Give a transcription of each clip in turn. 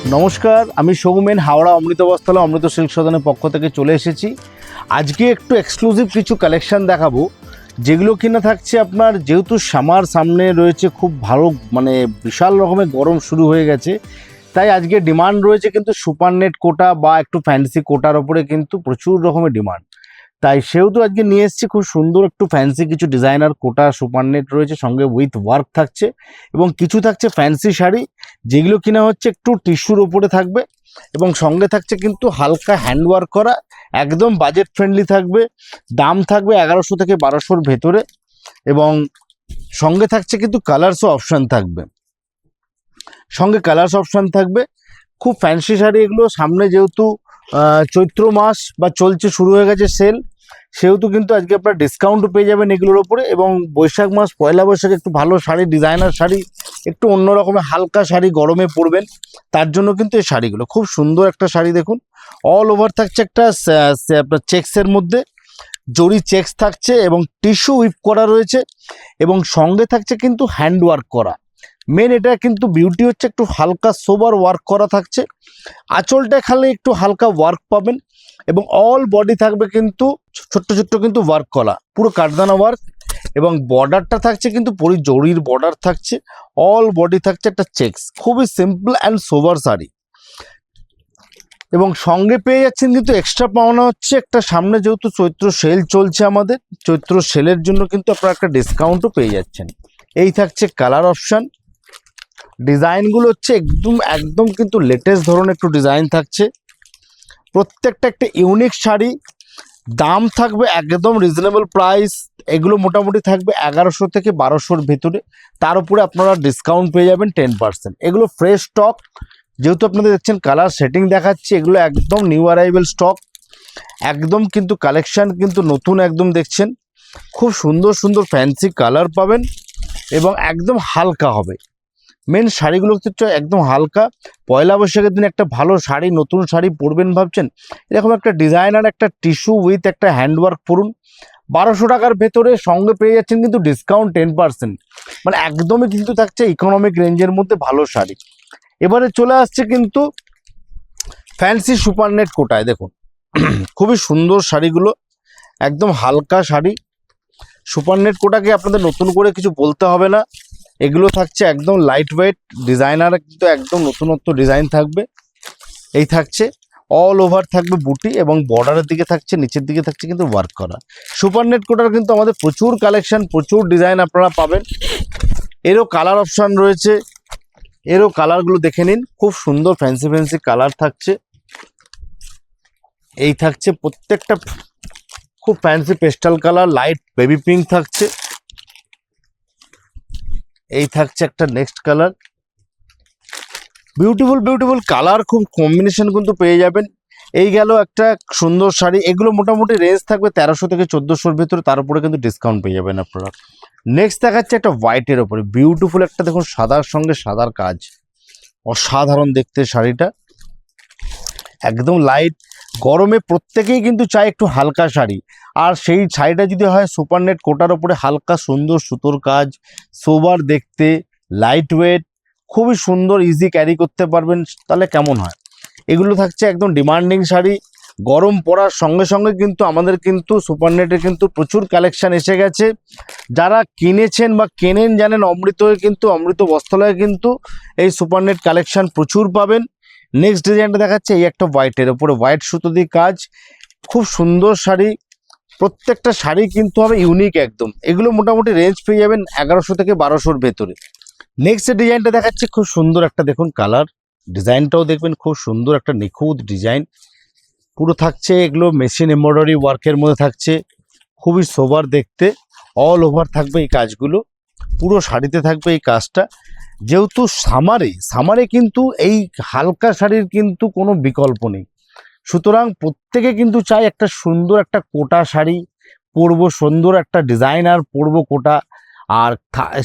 নমস্কার, আমি সৌমেন হাওড়া অমৃত বস্ত্রালয় অমৃত সিল্ক সদনের পক্ষ থেকে চলে এসেছি। আজকে একটু এক্সক্লুসিভ কিছু কালেকশন দেখাবো, যেগুলো কিনা থাকছে আপনার, যেহেতু সামার সামনে রয়েছে, খুব ভালো মানে বিশাল রকমের গরম শুরু হয়ে গেছে, তাই আজকে ডিমান্ড রয়েছে কিন্তু সুপার নেট কোটা বা একটু ফ্যান্সি কোটার ওপরে কিন্তু প্রচুর রকমের ডিমান্ড। তাই সেহেতু আজকে নিয়ে এসেছি খুব সুন্দর একটু ফ্যান্সি কিছু ডিজাইনার কোটা সুপার নেট রয়েছে, সঙ্গে উইথ ওয়ার্ক থাকছে এবং কিছু থাকছে ফ্যান্সি শাড়ি, যেগুলো কিনা হচ্ছে একটু টিস্যুর ওপরে থাকবে এবং সঙ্গে থাকছে কিন্তু হালকা হ্যান্ডওয়ার্ক করা, একদম বাজেট ফ্রেন্ডলি থাকবে। দাম থাকবে 1100 থেকে 1200-র ভেতরে এবং সঙ্গে থাকছে কিন্তু কালার্সও অপশান থাকবে, সঙ্গে কালার্স অপশান থাকবে। খুব ফ্যান্সি শাড়ি এগুলো। সামনে যেহেতু চৈত্র মাস বা চলছে, শুরু হয়ে গেছে সেল, সেহেতু কিন্তু আজকে আপনার ডিসকাউন্টও পেয়ে যাবেন এগুলোর ওপরে। এবং বৈশাখ মাস, পয়লা বৈশাখে একটু ভালো শাড়ি, ডিজাইনার শাড়ি, একটু অন্য রকমের হালকা শাড়ি গরমে পরবেন, তার জন্য কিন্তু এই শাড়িগুলো খুব সুন্দর। একটা শাড়ি দেখুন, অল ওভার থাকছে একটা আপনার চেক্সের মধ্যে, জরি চেক্স থাকছে এবং টিস্যু উইপ করা রয়েছে এবং সঙ্গে থাকছে কিন্তু হ্যান্ড ওয়ার্ক করা। মেন এটা কিন্তু বিউটি হচ্ছে একটু হালকা সোবার ওয়ার্ক করা থাকছে। আঁচলটা খালি একটু হালকা ওয়ার্ক পাবেন এবং অল বডি থাকবে কিন্তু ছোট্ট ছোট্ট কিন্তু ওয়ার্ক করা, পুরো কাঠদানা ওয়ার্ক। এবং বর্ডারটা থাকছে কিন্তু পুরো জরির বর্ডার থাকছে, অল বডি থাকছে একটা চেক্স। খুবই সিম্পল অ্যান্ড সোবার শাড়ি এবং সঙ্গে পেয়ে যাচ্ছেন কিন্তু এক্সট্রা পাওনা হচ্ছে একটা, সামনে যেহেতু চৈত্র সেল চলছে, আমাদের চৈত্র সেলের জন্য কিন্তু আপনারা একটা ডিসকাউন্টও পেয়ে যাচ্ছেন। এই থাকছে কালার অপশান। ডিজাইনগুলো হচ্ছে একদম একদম কিন্তু লেটেস্ট ধরনের একটু ডিজাইন থাকছে, প্রত্যেকটা একটা ইউনিক শাড়ি। দাম থাকবে একদম রিজনেবল প্রাইস, এগুলো মোটামুটি থাকবে 1100 থেকে 1200-র ভেতরে, তার উপরে আপনারা ডিসকাউন্ট পেয়ে যাবেন 10%। এগুলো ফ্রেশ স্টক, যেহেতু আপনাদের দেখছেন কালার সেটিং দেখাচ্ছি, এগুলো একদম নিউ অ্যারাইভেল স্টক, একদম কিন্তু কালেকশন কিন্তু নতুন একদম দেখছেন। খুব সুন্দর সুন্দর ফ্যান্সি কালার পাবেন এবং একদম হালকা হবে। মেন শাড়িগুলো হচ্ছে একদম হালকা। পয়লা বৈশাখের দিন একটা ভালো শাড়ি, নতুন শাড়ি পরবেন ভাবছেন, এরকম একটা ডিজাইনার একটা টিস্যু উইথ একটা হ্যান্ডওয়ার্ক পরুন। 1200 টাকার ভেতরে সঙ্গে পেয়ে যাচ্ছেন কিন্তু ডিসকাউন্ট 10%, মানে একদমই কিন্তু থাকছে ইকোনমিক রেঞ্জের মধ্যে ভালো শাড়ি। এবারে চলে আসছে কিন্তু ফ্যান্সি সুপার নেট কোটায়। দেখুন খুবই সুন্দর শাড়িগুলো, একদম হালকা শাড়ি। সুপার নেট কোটাকে আপনাদের নতুন করে কিছু বলতে হবে না, এগুলো থাকছে একদম লাইট ওয়েট ডিজাইনার, কিন্তু একদম নতুনত্ব ডিজাইন থাকবে। এই থাকছে অল ওভার থাকবে বুটি এবং বর্ডারের দিকে থাকছে, নিচের দিকে থাকছে কিন্তু ওয়ার্ক করা। সুপার নেট কোটার কিন্তু আমাদের প্রচুর কালেকশন, প্রচুর ডিজাইন আপনারা পাবেন। এরও কালার অপশান রয়েছে, এরও কালারগুলো দেখে নিন, খুব সুন্দর ফ্যান্সি ফ্যান্সি কালার থাকছে। এই থাকছে প্রত্যেকটা খুব fancy pastel colour, light baby pink থাকছে। এই থাকছে একটা next colour, beautiful beautiful colour, খুব কম্বিনেশন কিন্তু পেয়ে যাবেন। এই গেল একটা সুন্দর শাড়ি। এগুলো মোটামুটি রেঞ্জ থাকবে 1300 থেকে 1400-র ভিতরে, তার উপরে কিন্তু ডিসকাউন্ট পেয়ে যাবেন আপনারা। নেক্সট দেখাচ্ছে একটা হোয়াইটের ওপরে বিউটিফুল একটা, দেখুন সাদার সঙ্গে সাদার কাজ, অসাধারণ দেখতে শাড়িটা, একদম লাইট। গরমে প্রত্যেকেই কিন্তু চায় একটু হালকা শাড়ি, আর সেই শাড়িটা যদি হয় সুপার নেট কোটার ওপরে, হালকা সুন্দর সুতোর কাজ, সোবার দেখতে, লাইট ওয়েট, খুবই সুন্দর, ইজি ক্যারি করতে পারবেন, তাহলে কেমন হয়। এগুলো থাকছে একদম ডিমান্ডিং শাড়ি। গরম পড়ার সঙ্গে সঙ্গে কিন্তু আমাদের কিন্তু সুপার নেটে কিন্তু প্রচুর কালেকশান এসে গেছে। যারা কিনেছেন বা কেনেন জানেন, অমৃতয়ে কিন্তু অমৃত বস্ত্রালয়ে কিন্তু এই সুপার নেট কালেকশান প্রচুর পাবেন। নেক্সট ডিজাইনটা দেখাচ্ছে এই একটা হোয়াইটের ওপরে, হোয়াইট সুতো দিয়ে কাজ, খুব সুন্দর শাড়ি। প্রত্যেকটা শাড়ি কিন্তু হবে ইউনিক একদম। এগুলো মোটামুটি রেঞ্জ পেয়ে যাবেন 1100 থেকে 1200-র ভেতরে। নেক্সট ডিজাইনটা দেখাচ্ছে খুব সুন্দর একটা, দেখুন কালার, ডিজাইনটাও দেখবেন খুব সুন্দর একটা নিখুঁত ডিজাইন, পুরো থাকছে এগুলো মেশিন এমব্রয়ডারি ওয়ার্কের মধ্যে থাকছে, খুবই সোবার দেখতে। অল ওভার থাকবে এই কাজগুলো, পুরো শাড়িতে থাকবে এই কাজটা। যেহেতু সামারে কিন্তু এই হালকা শাড়ির কিন্তু কোনো বিকল্প নেই, সুতরাং প্রত্যেকে কিন্তু চায় একটা সুন্দর একটা কোটা শাড়ি পরবো, সুন্দর একটা ডিজাইনার পরবো কোটা। আর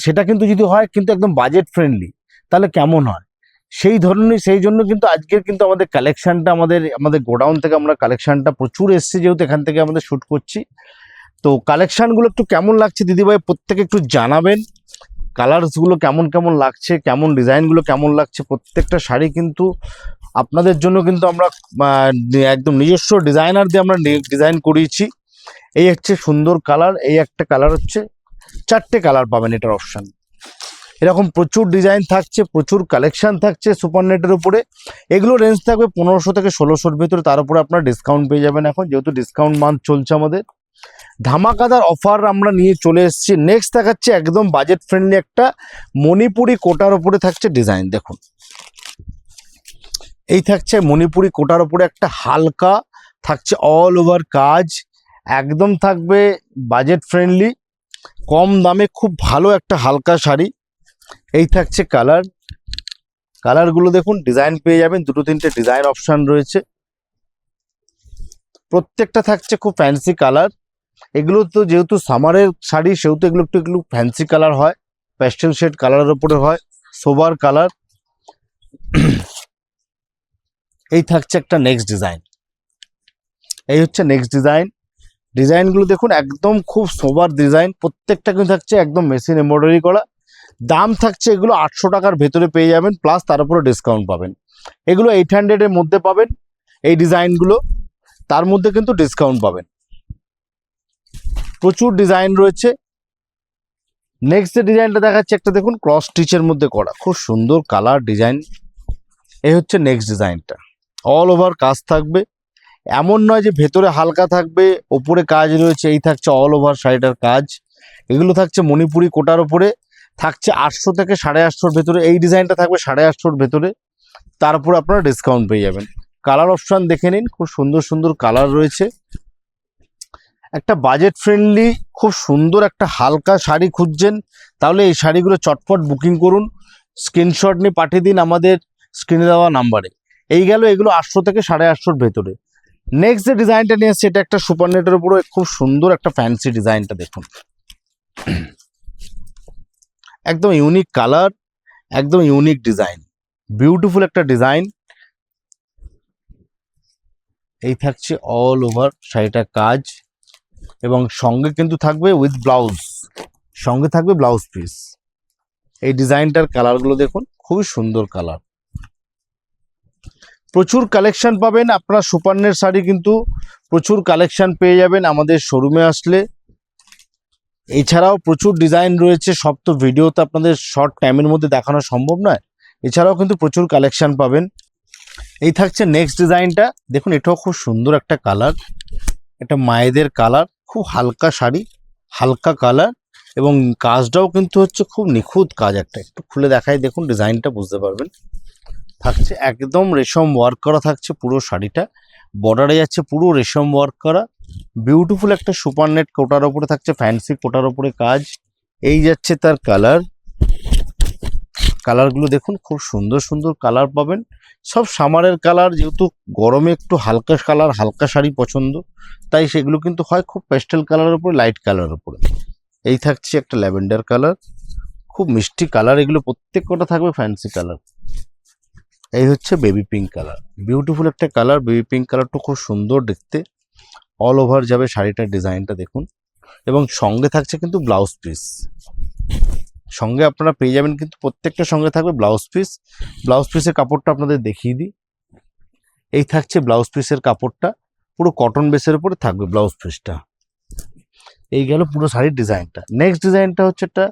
সেটা কিন্তু যদি হয় কিন্তু একদম বাজেট ফ্রেন্ডলি, তাহলে কেমন হয়, সেই ধরনের। সেই জন্য কিন্তু আজকের কিন্তু আমাদের কালেকশানটা, আমাদের গোডাউন থেকে আমরা কালেকশানটা প্রচুর এসছে, যেহেতু এখান থেকে আমাদের শ্যুট করছি। তো কালেকশানগুলো একটু কেমন লাগছে দিদিভাই প্রত্যেকে একটু জানাবেন। কালারসগুলো কেমন কেমন লাগছে, কেমন ডিজাইনগুলো কেমন লাগছে, প্রত্যেকটা শাড়ি কিন্তু আপনাদের জন্য কিন্তু আমরা একদম নিজস্ব ডিজাইনার দিয়ে আমরা ডিজাইন করিয়েছি। এই হচ্ছে সুন্দর কালার, এই একটা কালার হচ্ছে, 4টে কালার পাবেন এটার অপশান। এরকম প্রচুর ডিজাইন থাকছে, প্রচুর কালেকশন থাকছে সুপার নেটের উপরে। এগুলো রেঞ্জ থাকবে 1500 থেকে 1600-র ভিতরে, তার উপরে আপনার ডিসকাউন্ট পেয়ে যাবেন। এখন যেহেতু ডিসকাউন্ট মান্থ চলছে আমাদের, ধামাকাদার অফার আমরা নিয়ে চলে এসেছি। নেক্সট দেখাচ্ছে একদম বাজেট ফ্রেন্ডলি একটা মণিপুরি কোটার উপরে থাকছে ডিজাইন। দেখুন, এই থাকছে মণিপুরি কোটার উপরে একটা হালকা থাকছে অল ওভার কাজ, একদম থাকবে বাজেট ফ্রেন্ডলি, কম দামে খুব ভালো একটা হালকা শাড়ি। এই থাকছে কালার, কালারগুলো দেখুন, ডিজাইন পেয়ে যাবেন, 2-3টে ডিজাইন অপশান রয়েছে, প্রত্যেকটা থাকছে খুব ফ্যান্সি কালার। এগুলো তো যেহেতু সামারের শাড়ি সেহেতু এগুলো একটু ফ্যান্সি কালার হয়, প্যাস্টেল শেড কালারের উপরে হয়, সোবার কালার। এই থাকছে একটা নেক্সট ডিজাইন, এই হচ্ছে নেক্সট ডিজাইন। ডিজাইনগুলো দেখুন একদম খুব সোবার ডিজাইন, প্রত্যেকটা কিন্তু থাকছে একদম মেশিন এমব্রয়ডারি করা। দাম থাকছে এগুলো 800 টাকার ভেতরে পেয়ে যাবেন, প্লাস তার উপরে ডিসকাউন্ট পাবেন। এগুলো 800-এর মধ্যে পাবেন এই ডিজাইনগুলো, তার মধ্যে কিন্তু ডিসকাউন্ট পাবেন। প্রচুর ডিজাইন রয়েছে। নেক্সট যে ডিজাইনটা দেখাচ্ছে একটা দেখুন ক্রস স্টিচের মধ্যে করা, খুব সুন্দর কালার ডিজাইন। এই হচ্ছে নেক্সট ডিজাইনটা, অল ওভার কাজ থাকবে, এমন নয় যে ভেতরে হালকা থাকবে ওপরে কাজ রয়েছে। এই থাকছে অল ওভার শাড়িটার কাজ। এগুলো থাকছে মণিপুরি কোটার উপরে, থাকছে 800 থেকে 850-র ভেতরে। এই ডিজাইনটা থাকবে 850-র ভেতরে, তারপর আপনারা ডিসকাউন্ট পেয়ে যাবেন। কালার অপশান দেখে নিন, খুব সুন্দর সুন্দর কালার রয়েছে। একটা বাজেট ফ্রেন্ডলি খুব সুন্দর একটা হালকা শাড়ি খুঁজছেন, তাহলে এই শাড়িগুলো চটপট বুকিং করুন, স্ক্রিনশট নিয়ে পাঠিয়ে দিন আমাদের স্ক্রিনে দেওয়া নাম্বারে। এই গেল এগুলো 800 থেকে 850-র ভেতরে। নেক্সট যে ডিজাইনটা নিয়ে এসছে এটা একটা সুপার নেটের উপরে খুব সুন্দর একটা ফ্যান্সি ডিজাইনটা দেখুন, একদম ইউনিক কালার, একদম ইউনিক ডিজাইন, বিউটিফুল একটা ডিজাইন। এই থাকছে অল ওভার শাড়িটার কাজ, এবং সঙ্গে কিন্তু থাকবে উইথ ব্লাউজ, সঙ্গে থাকবে ব্লাউজ পিস। এই ডিজাইনটার কালারগুলো দেখুন, খুবই সুন্দর কালার। প্রচুর কালেকশন পাবেন আপনারা, সুপারনেট শাড়ি কিন্তু প্রচুর কালেকশন পেয়ে যাবেন আমাদের শোরুমে আসলে। এছাড়াও প্রচুর ডিজাইন রয়েছে, সব তো ভিডিওতে আপনাদের শর্ট টাইমের মধ্যে দেখানো সম্ভব নয়। এছাড়াও কিন্তু প্রচুর কালেকশন পাবেন। এই থাকছে নেক্সট ডিজাইনটা দেখুন, এটাও খুব সুন্দর একটা কালার, এটা মায়েদের কালার, খুব হালকা শাড়ি, হালকা কালার, এবং কাজটাও কিন্তু হচ্ছে খুব নিখুঁত কাজ। একটা একটু খুলে দেখাই, দেখুন ডিজাইনটা বুঝতে পারবেন। থাকছে একদম রেশম ওয়ার্ক করা থাকছে পুরো শাড়িটা, বর্ডারে যাচ্ছে পুরো রেশম ওয়ার্ক করা, বিউটিফুল একটা সুপার নেট কোটার উপরে থাকছে, ফ্যান্সি কোটার উপরে কাজ। এই যাচ্ছে তার কালার, কালারগুলো দেখুন, খুব সুন্দর সুন্দর কালার পাবেন, সব সামারের কালার। যেহেতু গরমে একটু হালকা কালার, হালকা শাড়ি পছন্দ, তাই সেগুলো কিন্তু হয় খুব পেস্টেল কালারের উপরে, লাইট কালারের উপরে। এই থাকছে একটা ল্যাভেন্ডার কালার, খুব মিষ্টি কালার, এগুলো প্রত্যেক কটা থাকবে ফ্যান্সি কালার। এই হচ্ছে বেবি পিঙ্ক কালার, বিউটিফুল একটা কালার, বেবি পিঙ্ক কালারটা খুব সুন্দর দেখতে, অল ওভার যাবে শাড়িটার ডিজাইনটা দেখুন। এবং সঙ্গে থাকছে কিন্তু ব্লাউজ পিস, সঙ্গে আপনারা পেয়ে যাবেন কিন্তু প্রত্যেকটা সঙ্গে থাকবে ব্লাউজ পিস। ব্লাউজ পিসের কাপড়টা আপনাদের দেখিয়ে দিই, এই থাকছে ব্লাউজ পিসের কাপড়টা, পুরো কটন বেসের উপরে থাকবে ব্লাউজ পিসটা। এই গেল পুরো শাড়ির ডিজাইনটা। নেক্সট ডিজাইনটা হচ্ছে একটা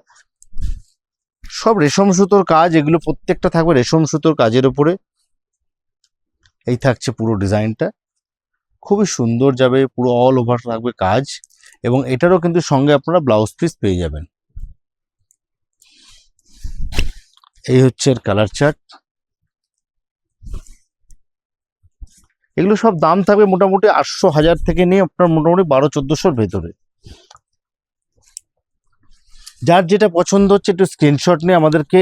সব রেশম সুতোর কাজ, এগুলো প্রত্যেকটা থাকবে রেশম সুতোর কাজের উপরে। এই থাকছে পুরো ডিজাইনটা, খুবই সুন্দর যাবে, পুরো অল ওভার থাকবে কাজ, এবং এটারও কিন্তু সঙ্গে আপনারা ব্লাউজ পিস পেয়ে যাবেন। এই হচ্ছে এর কালার চার্ট। এগুলো সব দাম থাকবে মোটামুটি 800-1000 থেকে নিয়ে আপনার মোটামুটি 1200-1400-র ভেতরে। যার যেটা পছন্দ হচ্ছে একটু স্ক্রিনশট নিয়ে আমাদেরকে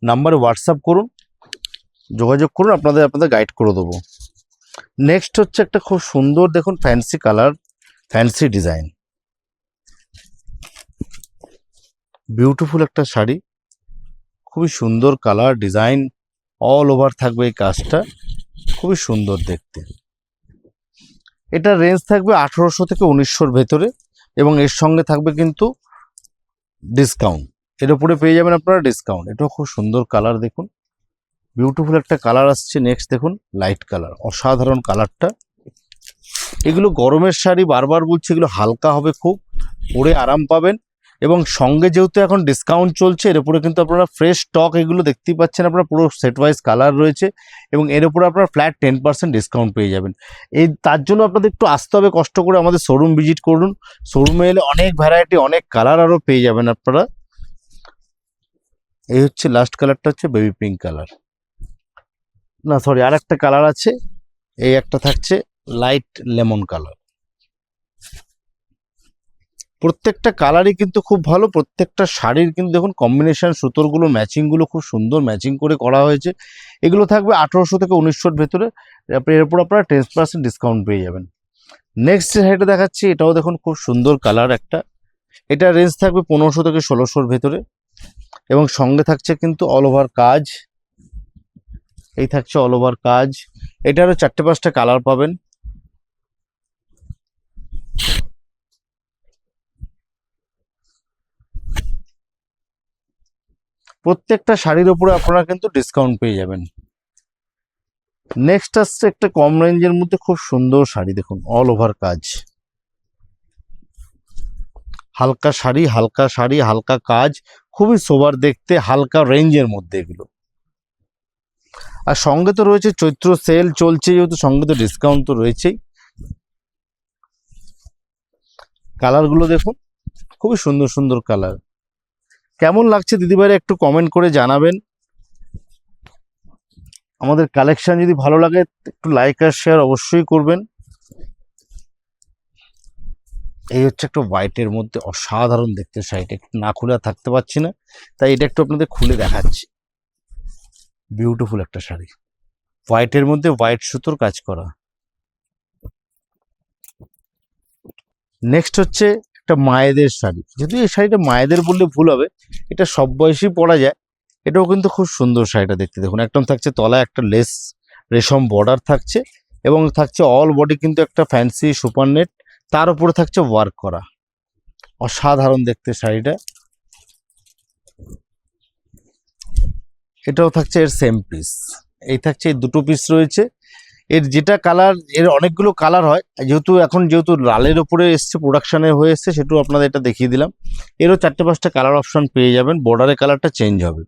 নাম্বারে হোয়াটসঅ্যাপ করুন, যোগাযোগ করুন, আপনাদের গাইড করে দেবো। নেক্সট হচ্ছে একটা খুব সুন্দর দেখুন fancy colour, fancy design, beautiful একটা শাড়ি, খুবই সুন্দর কালার ডিজাইন, অল ওভার থাকবে এই কাজটা, খুবই সুন্দর দেখতে। এটা রেঞ্জ থাকবে 1800 থেকে 1900-র ভেতরে, এবং এর সঙ্গে থাকবে কিন্তু ডিসকাউন্ট। এর উপরে পেয়ে যাবেন আপনারা ডিসকাউন্ট। এটাও খুব সুন্দর কালার, দেখুন বিউটিফুল একটা কালার আসছে। নেক্সট দেখুন লাইট কালার, অসাধারণ কালারটা। এগুলো গরমের শাড়ি, বারবার বলছি এগুলো হালকা হবে, খুব পরে আরাম পাবেন। এবং সঙ্গে যেহেতু এখন ডিসকাউন্ট চলছে, এর উপরে কিন্তু আপনারা ফ্রেশ স্টক এগুলো দেখতেই পাচ্ছেন, আপনারা পুরো সেট ওয়াইজ কালার রয়েছে এবং এর উপরে আপনারা ফ্ল্যাট 10% ডিসকাউন্ট পেয়ে যাবেন। এই তার জন্য আপনাদের একটু আসতে হবে কষ্ট করে, আমাদের শোরুম ভিজিট করুন। শোরুমে এলে অনেক ভ্যারাইটি, অনেক কালার আরও পেয়ে যাবেন আপনারা। এই হচ্ছে লাস্ট কালারটা, হচ্ছে বেবি পিঙ্ক কালার, না সরি আর একটা কালার আছে, এই একটা থাকছে লাইট লেমন কালার। প্রত্যেকটা কালারই কিন্তু খুব ভালো, প্রত্যেকটা শাড়ির কিন্তু দেখুন কম্বিনেশন, সুতোরগুলো ম্যাচিংগুলো খুব সুন্দর ম্যাচিং করে করা হয়েছে। এগুলো থাকবে 1800 থেকে 1900-র ভেতরে, এর উপর আপনারা 10% ডিসকাউন্ট পেয়ে যাবেন। নেক্সট যে শাড়িটা দেখাচ্ছি, এটাও দেখুন খুব সুন্দর কালার একটা। এটা রেঞ্জ থাকবে 1500 থেকে 1600-র ভেতরে এবং সঙ্গে থাকছে কিন্তু অল ওভার কাজ। এই থাকছে অল ওভার কাজ। এটারও 4-5টা কালার পাবেন। প্রত্যেকটা শাড়ির উপরে আপনারা কিন্তু ডিসকাউন্ট পেয়ে যাবেন। নেক্সট আসছে একটা কম রেঞ্জের মধ্যে খুব সুন্দর শাড়ি, দেখুন অল ওভার কাজ, হালকা শাড়ি, হালকা শাড়ি, হালকা কাজ, খুবই সোবার দেখতে, হালকা রেঞ্জের মধ্যে এগুলো। আর সঙ্গে তো রয়েছে চৈত্র সেল চলছে, যেহেতু সঙ্গে তো ডিসকাউন্ট তো রয়েছেই। কালারগুলো দেখুন, খুবই সুন্দর সুন্দর কালার। কেমন লাগছে দিদিভাইরা একটু কমেন্ট করে জানাবেন। আমাদের কালেকশন যদি ভালো লাগে একটু লাইক আর শেয়ার অবশ্যই করবেন। এই হচ্ছে একটা হোয়াইটের মধ্যে অসাধারণ দেখতে শাড়িটা, একটু না খুলে থাকতে পারছি না, তাই এটা একটু আপনাদের খুলে দেখাচ্ছি। বিউটিফুল একটা শাড়ি, হোয়াইটের মধ্যে হোয়াইট সুতোর কাজ করা। নেক্সট হচ্ছে একটা মায়েদের শাড়ি, যদিও এই শাড়িটা মায়েদের বললে ভুল হবে, এটা সব বয়সেই পরা যায়। এটাও কিন্তু খুব সুন্দর শাড়িটা দেখতে, দেখুন একদম থাকছে তলায় একটা লেস রেশম বর্ডার থাকছে এবং থাকছে অল বডি কিন্তু একটা ফ্যান্সি সুপার নেট, তার উপরে থাকছে ওয়ার্ক করা। অসাধারণ দেখতে শাড়িটা। এটাও থাকছে এর সেম পিস, এই থাকছে এই দুটো পিস রয়েছে। এর যেটা কালার, এর অনেকগুলো কালার হয়, যেহেতু লালের ওপরে এসছে, প্রোডাকশনে হয়ে এসছে, সেটাও আপনাদের এটা দেখিয়ে দিলাম। এরও 4-5টা কালার অপশন পেয়ে যাবেন, বর্ডারের কালারটা চেঞ্জ হবে।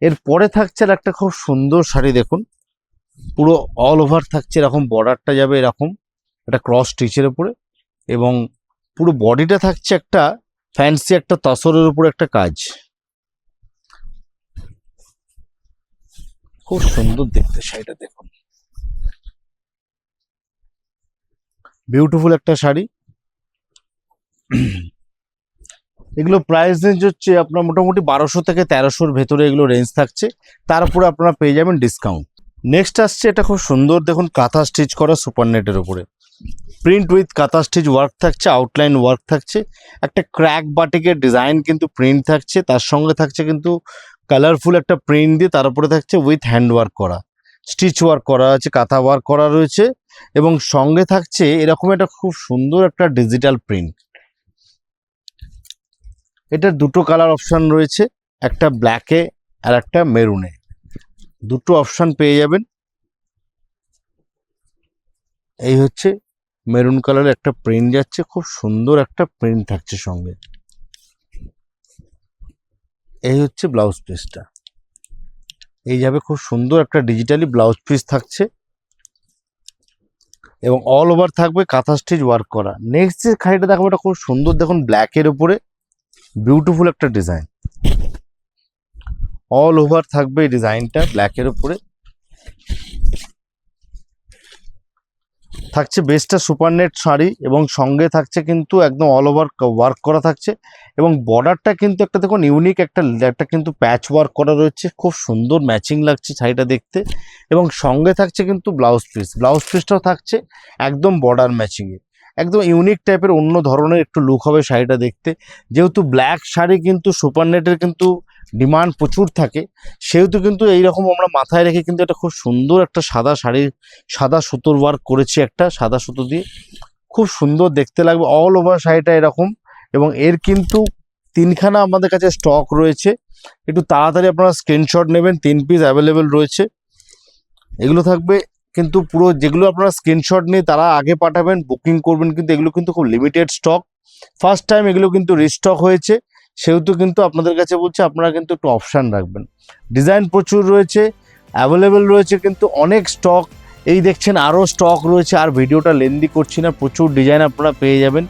এর পরে থাকছে আর একটা খুব সুন্দর শাড়ি, দেখুন পুরো অল ওভার থাকছে, এরকম বর্ডারটা যাবে এরকম একটা ক্রস স্টিচের উপরে এবং পুরো বডিটা থাকছে একটা ফ্যান্সি একটা তসরের উপরে একটা কাজ। খুব সুন্দর দেখতে শাড়িটা, দেখুন বিউটিফুল একটা শাড়ি। এগুলো প্রাইস রেঞ্জ হচ্ছে আপনার মোটামুটি 1200 থেকে 1300-র ভেতরে এগুলো রেঞ্জ থাকছে, তার উপরে আপনারা পেয়ে যাবেন ডিসকাউন্ট। নেক্সট আসছে এটা খুব সুন্দর, দেখুন কাঁথা স্টিচ করা সুপার নেটের উপরে প্রিন্ট উইথ কাঁথা স্টিচ ওয়ার্ক থাকছে, আউটলাইন ওয়ার্ক থাকছে, একটা ক্র্যাক বাটিকের ডিজাইন কিন্তু প্রিন্ট থাকছে, তার সঙ্গে থাকছে কিন্তু কালারফুল একটা প্রিন্ট দিয়ে, তার উপরে থাকছে উইথ হ্যান্ড ওয়ার্ক করা, স্টিচ ওয়ার্ক করা আছে, কাঁথা ওয়ার্ক করা রয়েছে এবং সঙ্গে থাকছে এরকম একটা খুব সুন্দর একটা ডিজিটাল প্রিন্ট। এটার দুটো কালার অপশন রয়েছে, একটা ব্ল্যাকে আর একটা মেরুনে, দুটো অপশন পেয়ে যাবেন। এই হচ্ছে মেরুন কালারের একটা প্রিন্ট যাচ্ছে, খুব সুন্দর একটা প্রিন্ট থাকছে সঙ্গে। এই হচ্ছে ব্লাউজ পিসটা, এই যাবে খুব সুন্দর একটা ডিজিটালি ব্লাউজ পিস থাকছে এবং অল ওভার থাকবে কাঁথা স্টিচ ওয়ার্ক করা। নেক্সট যে শাড়িটা দেখাবো, এটা খুব সুন্দর, দেখুন ব্ল্যাকের উপরে বিউটিফুল একটা ডিজাইন, অল ওভার থাকবে এই ডিজাইনটা ব্ল্যাকের উপরে, থাকছে বেস্টটা সুপার নেট শাড়ি এবং সঙ্গে থাকছে কিন্তু একদম অল ওভার ওয়ার্ক করা থাকছে এবং বর্ডারটা কিন্তু একটা দেখুন ইউনিক একটা কিন্তু প্যাচ ওয়ার্ক করা রয়েছে, খুব সুন্দর ম্যাচিং লাগছে শাড়িটা দেখতে এবং সঙ্গে থাকছে কিন্তু ব্লাউজ পিসটাও থাকছে একদম বর্ডার ম্যাচিংয়ে, একদম ইউনিক টাইপের অন্য ধরনের একটু লুক হবে শাড়িটা দেখতে। যেহেতু ব্ল্যাক শাড়ি কিন্তু সুপার নেটের কিন্তু ডিমান্ড প্রচুর থাকে, সেহেতু কিন্তু এইরকম আমরা মাথায় রেখে কিন্তু একটা খুব সুন্দর একটা সাদা শাড়ি, সাদা সুতোর ওয়ার্ক করেছি, একটা সাদা সুতো দিয়ে খুব সুন্দর দেখতে লাগবে অল ওভার শাড়িটা এরকম। এবং এর কিন্তু 3খানা আমাদের কাছে স্টক রয়েছে, একটু তাড়াতাড়ি আপনারা স্ক্রিনশট নেবেন। 3 পিস অ্যাভেলেবেল রয়েছে। এগুলো থাকবে কিন্তু পুরো, যেগুলো আপনারা স্ক্রিনশট নিয়ে তারা আগে পাঠাবেন, বুকিং করবেন, কিন্তু এগুলো কিন্তু খুব লিমিটেড স্টক, ফার্স্ট টাইম এগুলো কিন্তু রিস্টক হয়েছে, সেহেতু কিন্তু আপনাদের কাছে বলছে আপনারা কিন্তু একটু অপশান রাখবেন। ডিজাইন প্রচুর রয়েছে, অ্যাভেলেবেল রয়েছে, কিন্তু অনেক স্টক। এই দেখছেন আরও স্টক রয়েছে, আর ভিডিওটা লেন্দি করছি না, প্রচুর ডিজাইন আপনারা পেয়ে যাবেন।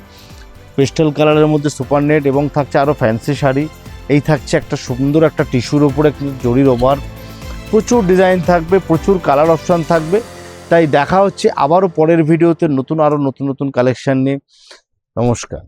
পেস্টেল কালারের মধ্যে সুপার নেট, এবং থাকছে আরও ফ্যান্সি শাড়ি। এই থাকছে একটা সুন্দর একটা টিস্যুর ওপরে কিন্তু জরির ওভার। প্রচুর ডিজাইন থাকবে, প্রচুর কালার অপশান থাকবে। তাই দেখা হচ্ছে আবারও পরের ভিডিওতে নতুন আরও নতুন নতুন কালেকশান নিয়ে। নমস্কার।